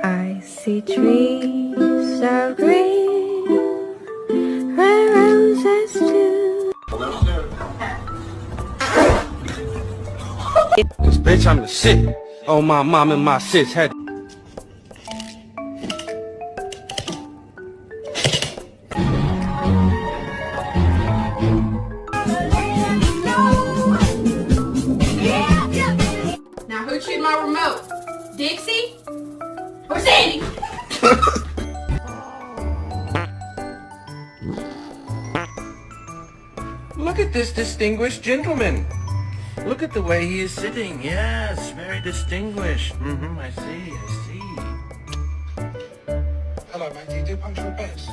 I see trees of green, red roses too. Cause bitch, I'm the shit. Oh, my mom and my sis had. Now who chewed my remote? Dixie? Or Sandy? Look at this distinguished gentleman. Look at the way he is sitting. Yes, very distinguished. I see. Hello, mate. Do you do punctual beds?